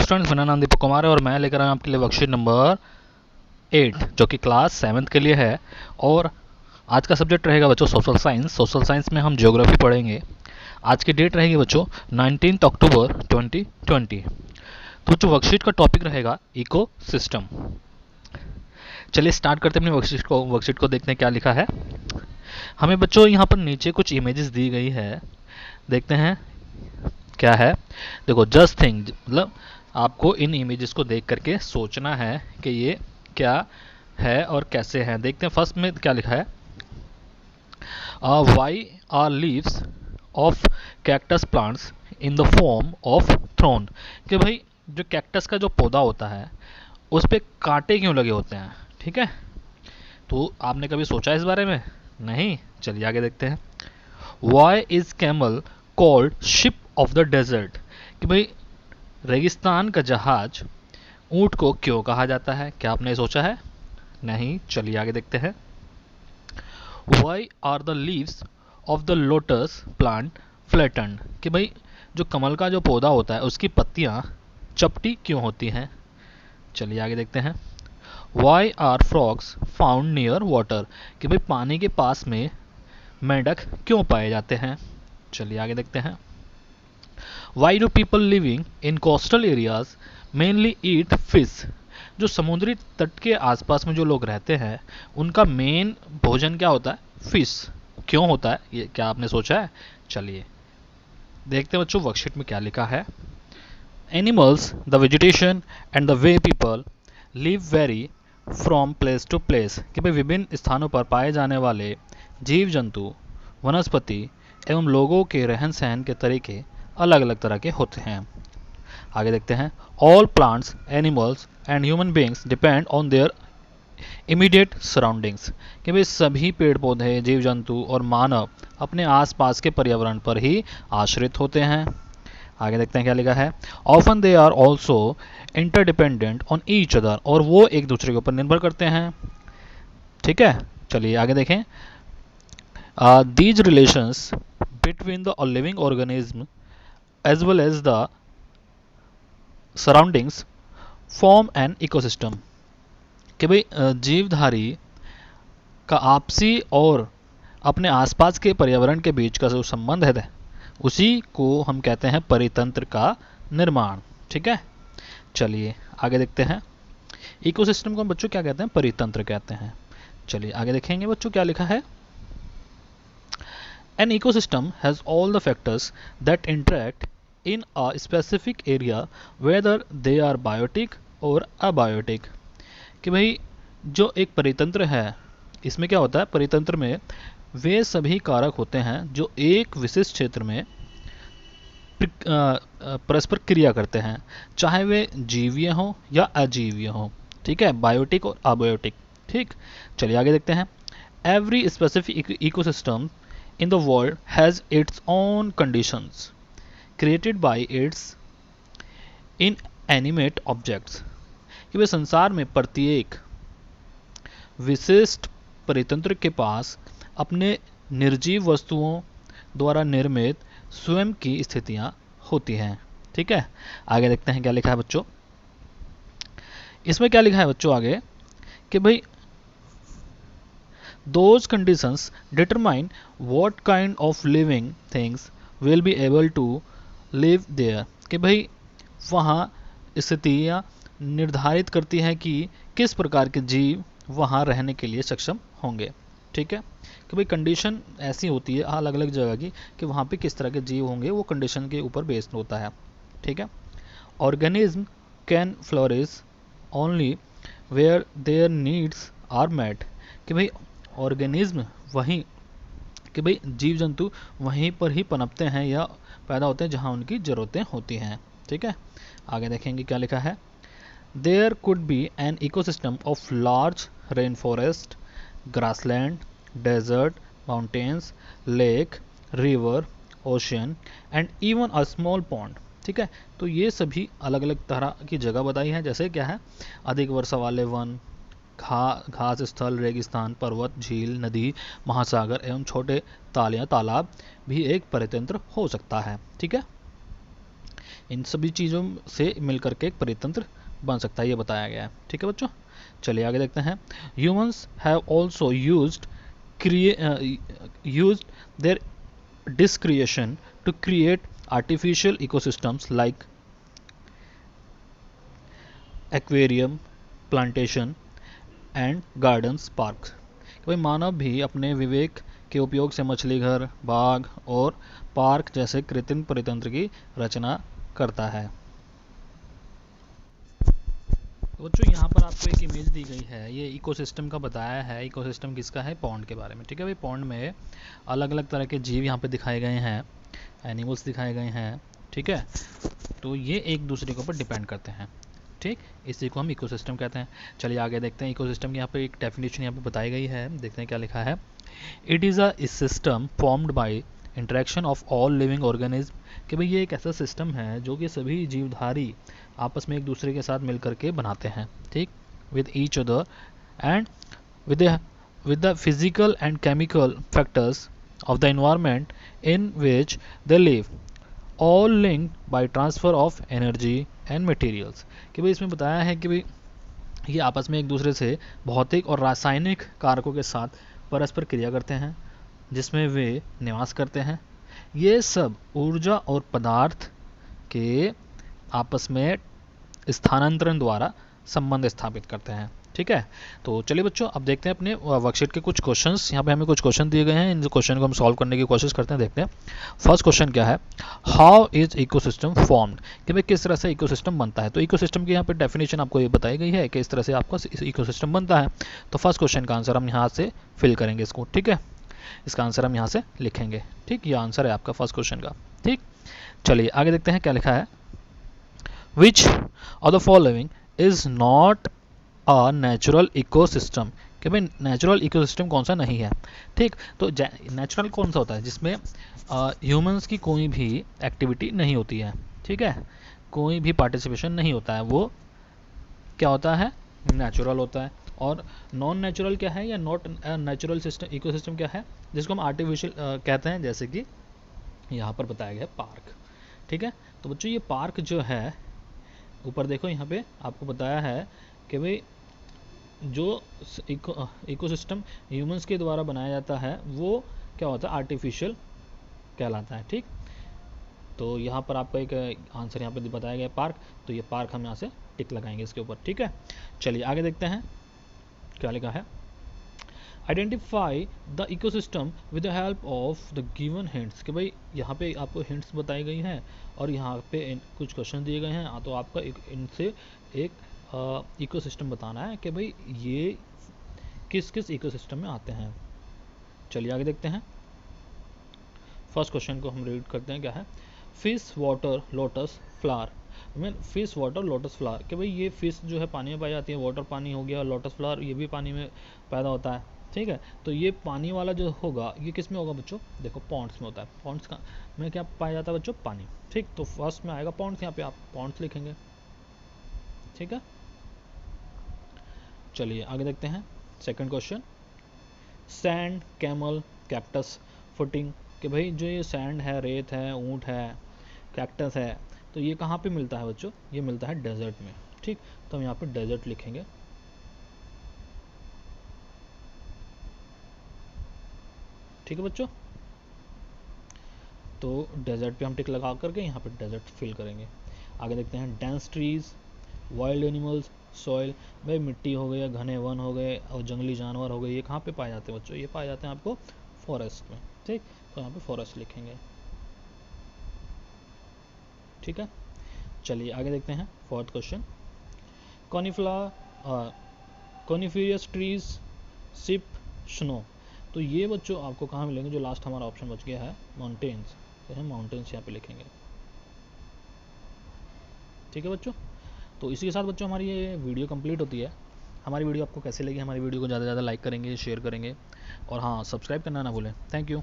Students, मेरा नाम दीपक कुमार है और मैं लेकर आया हूं आपके लिए वर्कशीट नंबर 8 जो कि क्लास 7 के लिए है। और आज का सब्जेक्ट रहेगा बच्चों सोशल साइंस। सोशल साइंस में हम ज्योग्राफी पढ़ेंगे। आज की डेट रहेगी बच्चों 19 अक्टूबर 2020। तो जो वर्कशीट का टॉपिक रहेगा इको सिस्टम। चलिए स्टार्ट करते हैं अपनी वर्कशीट को देखते हैं क्या लिखा है। हमें बच्चों यहाँ पर नीचे कुछ इमेजेस दी गई है, देखते हैं क्या है। देखो जस्ट थिंक, मतलब आपको इन इमेजेस को देख करके सोचना है कि ये क्या है और कैसे है। देखते हैं फर्स्ट में क्या लिखा है। Why are leaves of cactus plants in the form of thorn. कि भाई जो कैक्टस का जो पौधा होता है उस पे कांटे क्यों लगे होते हैं। ठीक है, तो आपने कभी सोचा इस बारे में? नहीं। चलिए आगे देखते हैं। Why is camel called ship of the desert. कि भाई रेगिस्तान का जहाज ऊंट को क्यों कहा जाता है? क्या आपने सोचा है? नहीं। चलिए आगे देखते हैं। Why are the leaves of the lotus plant flattened. कि भाई जो कमल का जो पौधा होता है उसकी पत्तियां चपटी क्यों होती हैं? चलिए आगे देखते हैं। Why are frogs found near water. कि भाई पानी के पास में मेंढक क्यों पाए जाते हैं? चलिए आगे देखते हैं। Why do people living in coastal areas mainly eat fish. जो समुद्री तट के आसपास में जो लोग रहते हैं उनका मेन भोजन क्या होता है? फिश। क्यों होता है ये, क्या आपने सोचा है? चलिए देखते हैं बच्चों वर्कशीट में क्या लिखा है। Animals, the vegetation and the way people live vary from place to place. कि भाई विभिन्न स्थानों पर पाए जाने वाले जीव जंतु, वनस्पति एवं लोगों के रहन सहन के तरीके अलग अलग तरह के होते हैं। आगे देखते हैं। All plants, animals and human beings depend on their immediate surroundings. कि भाई सभी पेड़ पौधे, जीव जंतु और मानव अपने आसपास के पर्यावरण पर ही आश्रित होते हैं। आगे देखते हैं क्या लिखा है। Often they are also interdependent on each other. और वो एक दूसरे के ऊपर निर्भर करते हैं। ठीक है, चलिए आगे देखें। These relations between the living organism as well as the surroundings form an ecosystem. कि भाई जीवधारी का आपसी और अपने आसपास के पर्यावरण के बीच का जो संबंध है उसी को हम कहते हैं परितंत्र का निर्माण। ठीक है, चलिए आगे देखते हैं। इकोसिस्टम को हम बच्चों क्या कहते हैं? परितंत्र कहते हैं। चलिए आगे देखेंगे बच्चों क्या लिखा है। An ecosystem has all the factors that interact in a specific area whether they are biotic or abiotic। कि भाई जो एक परितंत्र है इसमें क्या होता है? परितंत्र में वे सभी कारक होते हैं जो एक विशिष्ट क्षेत्र में परस्पर क्रिया करते हैं, चाहे वे जीवीय हो या अजीवीय हो। ठीक है, बायोटिक और अबायोटिक। ठीक, चलिए आगे देखते हैं। Every specific ecosystem in the world has its own conditions created by its inanimate objects। कि वे संसार में प्रत्येक विशिष्ट परितंत्र के पास अपने निर्जीव वस्तुओं द्वारा निर्मित स्वयं की स्थितियां होती हैं। ठीक है, आगे देखते हैं क्या लिखा है बच्चों। इसमें क्या लिखा है बच्चों आगे कि भाई those conditions determine what kind of living things will be able to live there। कि भाई वहाँ स्थितियाँ निर्धारित करती हैं कि किस प्रकार के जीव वहाँ रहने के लिए सक्षम होंगे। ठीक है, कि भाई कंडीशन ऐसी होती है अलग अलग जगह की कि वहाँ पे किस तरह के जीव होंगे, वो कंडीशन के ऊपर बेस्ड होता है। ठीक है, organism can flourish only where their needs are met. कि भाई ऑर्गेनिज्म वहीं, कि भाई जीव जंतु वहीं पर ही पनपते हैं या पैदा होते हैं जहां उनकी ज़रूरतें होती हैं। ठीक है, आगे देखेंगे क्या लिखा है। There could be an ecosystem of large rain forest, grassland, desert, mountains, lake, river, ocean and even a small pond. ठीक है, तो ये सभी अलग अलग तरह की जगह बताई हैं, जैसे क्या है अधिक वर्षा वाले वन, घास स्थल, रेगिस्तान, पर्वत, झील, नदी, महासागर एवं छोटे ताल या तालाब भी एक परितंत्र हो सकता है। ठीक है, इन सभी चीज़ों से मिलकर के एक परितंत्र बन सकता है, ये बताया गया है। ठीक है बच्चों, चलिए आगे देखते हैं। Humans have also used their discretion to create artificial ecosystems like aquarium, plantation and gardens, parks। भाई मानव भी अपने विवेक के उपयोग से मछली घर, बाग और पार्क जैसे कृत्रिम परितंत्र की रचना करता है। बच्चों यहाँ पर आपको एक इमेज दी गई है, ये इकोसिस्टम का बताया है। इकोसिस्टम किसका है? पॉन्ड के बारे में। ठीक है भाई, पॉन्ड में अलग अलग तरह के जीव यहाँ पे दिखाए गए हैं, एनिमल्स दिखाए गए हैं। ठीक है, तो ये एक दूसरे के ऊपर डिपेंड करते हैं। ठीक, इसी को हम इकोसिस्टम कहते हैं। चलिए आगे देखते हैं। इकोसिस्टम की यहाँ पे एक डेफिनेशन यहाँ पे बताई गई है, देखते हैं क्या लिखा है। It is a system formed by interaction of all living organism, कि भाई ये एक ऐसा सिस्टम है जो कि सभी जीवधारी आपस में एक दूसरे के साथ मिलकर के बनाते हैं। ठीक, with each other and with the physical and chemical factors of the environment in which they live, all linked by transfer of energy and materials। कि भाई इसमें बताया है कि भाई ये आपस में एक दूसरे से भौतिक और रासायनिक कारकों के साथ परस्पर क्रिया करते हैं जिसमें वे निवास करते हैं। ये सब ऊर्जा और पदार्थ के आपस में स्थानांतरण द्वारा संबंध स्थापित करते हैं। ठीक है, तो चलिए बच्चों अब देखते हैं अपने वर्कशीट के कुछ क्वेश्चंस। यहाँ पे हमें कुछ क्वेश्चन दिए गए हैं, इन क्वेश्चन को हम सॉल्व करने की कोशिश करते हैं। देखते हैं फर्स्ट क्वेश्चन क्या है। हाउ इज इकोसिस्टम फॉर्म्ड, कि भाई किस तरह से इकोसिस्टम बनता है। तो इकोसिस्टम की यहाँ पे डेफिनेशन आपको ये बताई गई है कि इस तरह से आपका इकोसिस्टम बनता है। तो फर्स्ट क्वेश्चन का आंसर हम यहाँ से फिल करेंगे इसको। ठीक है, इसका आंसर हम यहाँ से लिखेंगे। ठीक, ये आंसर है आपका फर्स्ट क्वेश्चन का। ठीक, चलिए आगे देखते हैं क्या लिखा है। Which of the following is not a natural ecosystem, कि भाई नेचुरल इकोसिस्टम कौन सा नहीं है। ठीक, तो नेचुरल कौन सा होता है जिसमें ह्यूमंस की कोई भी एक्टिविटी नहीं होती है। ठीक है, कोई भी पार्टिसिपेशन नहीं होता है, वो क्या होता है? नेचुरल होता है। और नॉन नेचुरल क्या है, या नॉट नेचुरल सिस्टम इकोसिस्टम क्या है, जिसको हम आर्टिफिशियल कहते हैं, जैसे कि यहाँ पर बताया गया पार्क। ठीक है, तो बच्चों ये पार्क जो है, ऊपर देखो यहाँ पे आपको बताया है कि भाई जो इकोसिस्टम ह्यूमंस के द्वारा बनाया जाता है वो क्या होता है? आर्टिफिशियल कहलाता है। ठीक, तो यहाँ पर आपका एक आंसर यहाँ पे बताया गया पार्क, तो ये पार्क हम यहाँ से टिक लगाएंगे इसके ऊपर। ठीक है, चलिए आगे देखते हैं क्या लिखा है। Identify the ecosystem with the help of the given hints, कि भाई यहाँ पे आपको हिंट्स बताई गई हैं और यहाँ पे कुछ क्वेश्चन दिए गए हैं, तो आपका इनसे एक इकोसिस्टम बताना है कि भाई ये किस किस इकोसिस्टम में आते हैं। चलिए आगे देखते हैं। फर्स्ट क्वेश्चन को हम रीड करते हैं, क्या है। Fish water lotus flower, mean fish water lotus flower, कि भाई ये फिश जो है पानी में पाई जाती है, वाटर पानी हो गया, लोटस फ्लावर ये भी पानी में पैदा होता है। ठीक है, तो ये पानी वाला जो होगा ये किस में होगा बच्चों? देखो पॉन्ड्स में होता है। पॉन्ड्स का में क्या पाया जाता है बच्चों? पानी। ठीक, तो फर्स्ट में आएगा पॉन्ड्स, यहाँ पे आप पॉन्ड्स लिखेंगे। ठीक है, चलिए आगे देखते हैं second question. Sand, camel, cactus, footing, कि भाई जो ये सैंड है, रेत है, ऊंट है, कैक्टस है, तो ये कहाँ पे मिलता है बच्चों? ये मिलता है डेजर्ट में। ठीक, तो हम यहाँ पे डेजर्ट लिखेंगे। ठीक है बच्चों, तो डेजर्ट पे हम टिक लगा करके यहाँ पे डेजर्ट फिल करेंगे। आगे देखते हैं dense trees, wild animals, soil, भाई मिट्टी हो गया, घने वन हो गए और जंगली जानवर हो गए, ये कहाँ पे पाए जाते हैं बच्चों? ये पाए जाते हैं आपको फॉरेस्ट में। ठीक, तो यहाँ पे फॉरेस्ट लिखेंगे। ठीक है, चलिए आगे देखते हैं फोर्थ क्वेश्चन। कॉनिफियस ट्रीज, सिप, स्नो, तो ये बच्चों आपको कहाँ मिलेंगे? जो लास्ट हमारा ऑप्शन बच गया है माउंटेन्स, तो हम माउंटेन्स यहाँ पे लिखेंगे। ठीक है बच्चों, तो इसी के साथ बच्चों हमारी ये वीडियो कंप्लीट होती है। हमारी वीडियो आपको कैसी लगी? हमारी वीडियो को ज़्यादा से ज़्यादा लाइक करेंगे, शेयर करेंगे और हाँ सब्सक्राइब करना ना भूलें। Thank you.